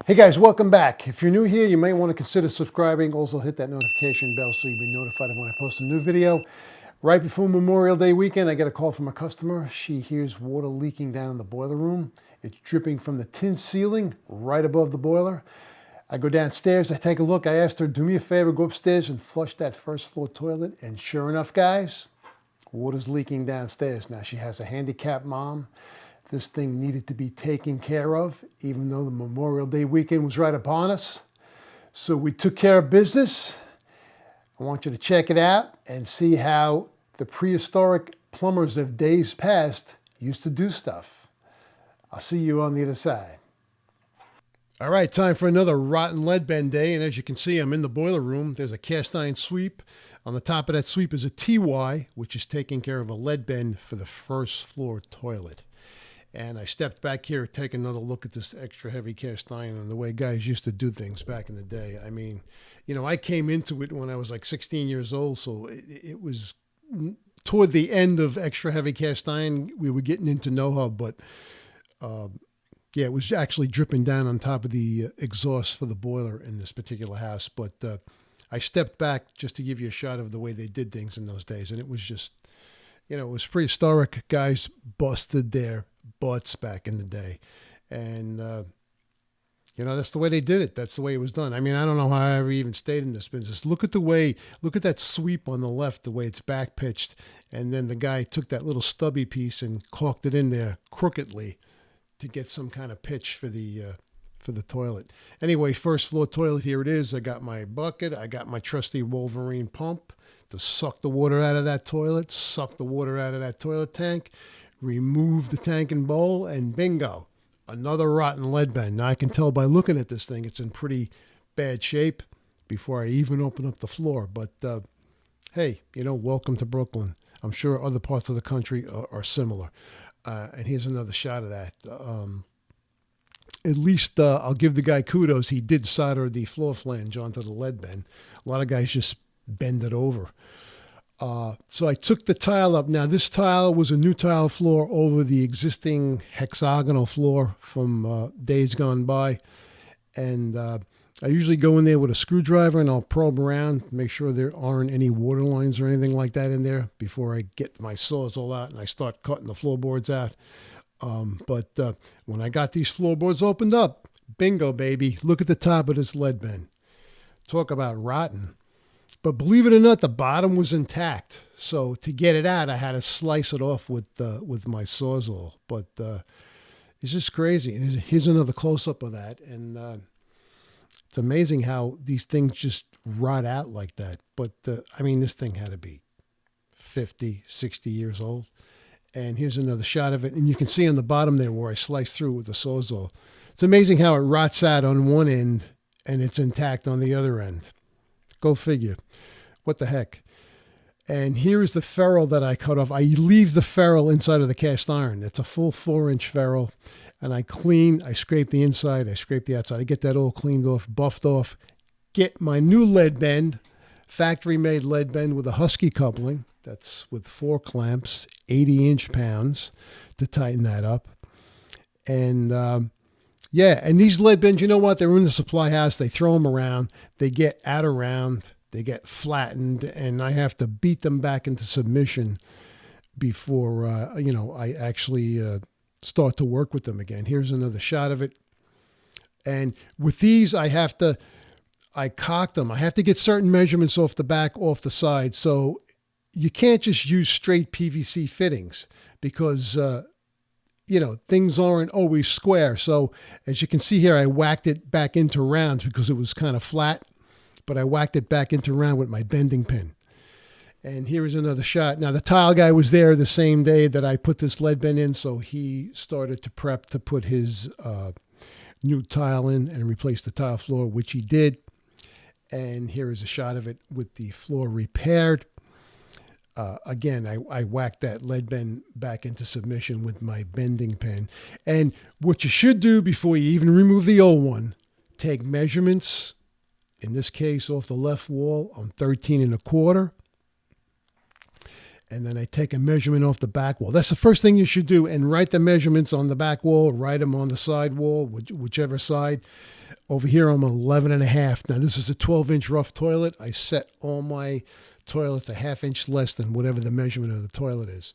Hey guys, welcome back. If you're new here, you may want to consider subscribing. Also hit that notification bell so you'll be notified of when I post a new video. Right before Memorial Day weekend, I get a call from a customer. She hears water leaking down in the boiler room. It's dripping from the tin ceiling right above the boiler. I go downstairs, I take a look. I asked her, do me a favor, go upstairs and flush that first floor toilet. And sure enough, guys, water's leaking downstairs. Now she has a handicapped mom. This thing needed to be taken care of, even though the Memorial Day weekend was right upon us. So we took care of business. I want you to check it out and see how the prehistoric plumbers of days past used to do stuff. I'll see you on the other side. All right, time for another rotten lead bend day. And as you can see, I'm in the boiler room. There's a cast iron sweep. On the top of that sweep is a TY, which is taking care of a lead bend for the first floor toilet. And I stepped back here to take another look at this extra heavy cast iron and the way guys used to do things back in the day. I mean, you know, I came into it when I was like 16 years old, so it was toward the end of extra heavy cast iron. We were getting into know-how, but yeah, it was actually dripping down on top of the exhaust for the boiler in this particular house. But I stepped back just to give you a shot of the way they did things in those days, and it was just, you know, it was prehistoric. Guys busted their butts back in the day. And, you know, that's the way they did it. That's the way it was done. I mean, I don't know how I ever even stayed in this business. Look at that sweep on the left, the way it's back pitched. And then the guy took that little stubby piece and caulked it in there crookedly to get some kind of pitch for the toilet. Anyway, first floor toilet, here it is. I got my bucket. I got my trusty Wolverine pump to suck the water out of that toilet, suck the water out of that toilet tank, remove the tank and bowl, and bingo, another rotten lead bend. Now I can tell by looking at this thing, it's in pretty bad shape before I even open up the floor. But hey, you know, welcome to Brooklyn. I'm sure other parts of the country are similar. And here's another shot of that. At least I'll give the guy kudos. He did solder the floor flange onto the lead bend. A lot of guys just bend it over. So I took the tile up. Now this tile was a new tile floor over the existing hexagonal floor from days gone by. And I usually go in there with a screwdriver and I'll probe around, make sure there aren't any water lines or anything like that in there before I get my Sawzall out and I start cutting the floorboards out. But when I got these floorboards opened up, bingo, baby, look at the top of this lead bend. Talk about rotten. But believe it or not, the bottom was intact. So to get it out, I had to slice it off with my Sawzall. But it's just crazy. And here's another close-up of that. And it's amazing how these things just rot out like that. But, I mean, this thing had to be 50, 60 years old. And here's another shot of it. And you can see on the bottom there where I sliced through with the Sawzall. It's amazing how it rots out on one end and it's intact on the other end. Go figure. What the heck? And here is the ferrule that I cut off. I leave the ferrule inside of the cast iron. It's a full 4-inch ferrule. And I scrape the inside, I scrape the outside. I get that all cleaned off, buffed off. Get my new lead bend, factory-made lead bend with a Husky coupling. That's with 4 clamps, 80-inch pounds to tighten that up. And yeah, and these lead bends, you know what? They're in the supply house. They throw them around. They get out of round. They get flattened, and I have to beat them back into submission before, you know, I actually start to work with them again. Here's another shot of it. And with these, I cock them. I have to get certain measurements off the back, off the side. So you can't just use straight PVC fittings because, you know, things aren't always square. So as you can see here, I whacked it back into rounds because it was kind of flat, but I whacked it back into round with my bending pin. And here's another shot. Now the tile guy was there the same day that I put this lead bend in. So he started to prep to put his new tile in and replace the tile floor, which he did. And here is a shot of it with the floor repaired. Again, I whacked that lead bend back into submission with my bending pin. And what you should do before you even remove the old one, take measurements, in this case off the left wall on 13 1/4. and then I take a measurement off the back wall. That's the first thing you should do, and write the measurements on the back wall, write them on the side wall, whichever side. Over here I'm 11.5. Now this is a 12-inch rough toilet. I set all my toilets a ½ inch less than whatever the measurement of the toilet is.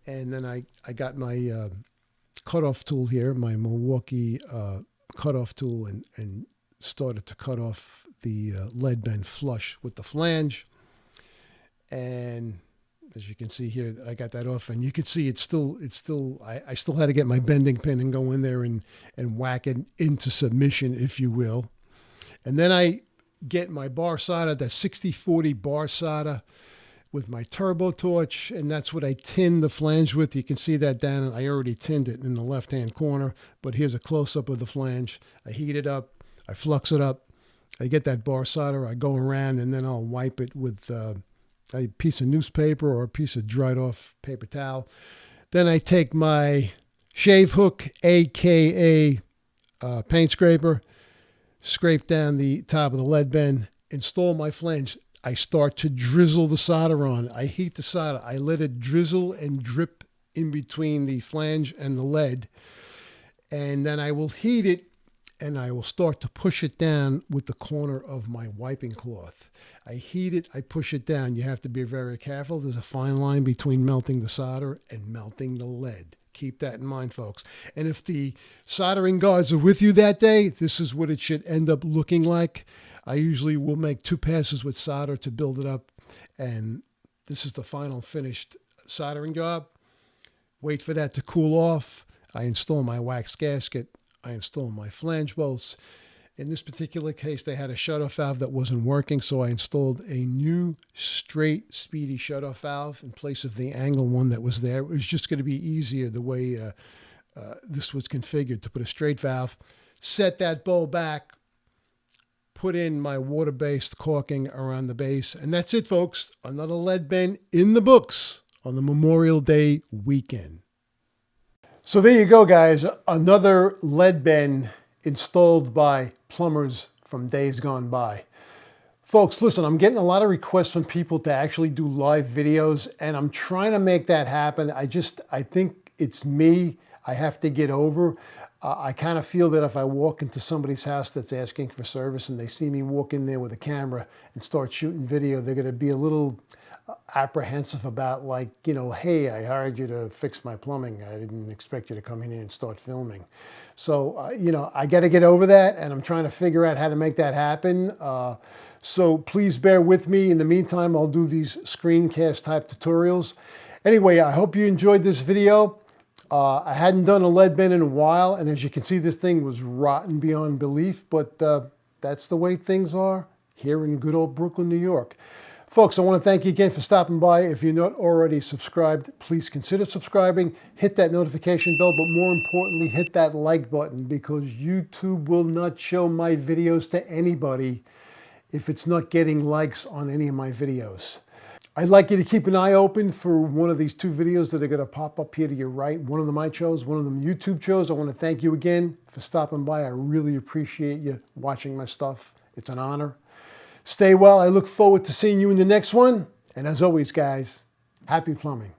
And then I got my cutoff tool here, my Milwaukee cutoff tool, and started to cut off the lead bend flush with the flange. And as you can see here, I got that off, and you can see I still had to get my bending pin and go in there and whack it into submission, if you will. And then I get my bar solder, that 60/40 bar solder, with my turbo torch, and that's what I tin the flange with. You can see that down. I already tinned it in the left-hand corner, but here's a close-up of the flange. I heat it up, I flux it up, I get that bar solder, I go around, and then I'll wipe it with a piece of newspaper or a piece of dried off paper towel. Then I take my shave hook, aka paint scraper, scrape down the top of the lead bend, install my flange. I start to drizzle the solder on. I heat the solder. I let it drizzle and drip in between the flange and the lead. And then I will heat it, and I will start to push it down with the corner of my wiping cloth. I heat it, I push it down. You have to be very careful. There's a fine line between melting the solder and melting the lead. Keep that in mind, folks. And if the soldering guards are with you that day, this is what it should end up looking like. I usually will make 2 passes with solder to build it up. And this is the final finished soldering job. Wait for that to cool off. I install my wax gasket. I install my flange bolts. In this particular case, they had a shutoff valve that wasn't working, so I installed a new straight speedy shutoff valve in place of the angle one that was there. It was just going to be easier the way this was configured, to put a straight valve. Set that bowl back, put in my water-based caulking around the base, and that's it, folks. Another lead bend in the books on the Memorial Day weekend. So there you go, guys. Another lead bend installed by plumbers from days gone by. Folks, listen, I'm getting a lot of requests from people to actually do live videos, and I'm trying to make that happen. I think it's me I have to get over. I kind of feel that if I walk into somebody's house that's asking for service and they see me walk in there with a camera and start shooting video, they're going to be a little apprehensive about, like, you know, hey, I hired you to fix my plumbing. I didn't expect you to come in here and start filming. So, you know, I got to get over that, and I'm trying to figure out how to make that happen. So please bear with me. In the meantime, I'll do these screencast type tutorials. Anyway, I hope you enjoyed this video. I hadn't done a lead bend in a while, and as you can see, this thing was rotten beyond belief, but that's the way things are here in good old Brooklyn, New York. Folks, I want to thank you again for stopping by. If you're not already subscribed, please consider subscribing. Hit that notification bell, but more importantly, hit that like button, because YouTube will not show my videos to anybody if it's not getting likes on any of my videos. I'd like you to keep an eye open for one of these 2 videos that are going to pop up here to your right. One of them I chose, one of them YouTube chose. I want to thank you again for stopping by. I really appreciate you watching my stuff. It's an honor. Stay well. I look forward to seeing you in the next one. And as always, guys, happy plumbing.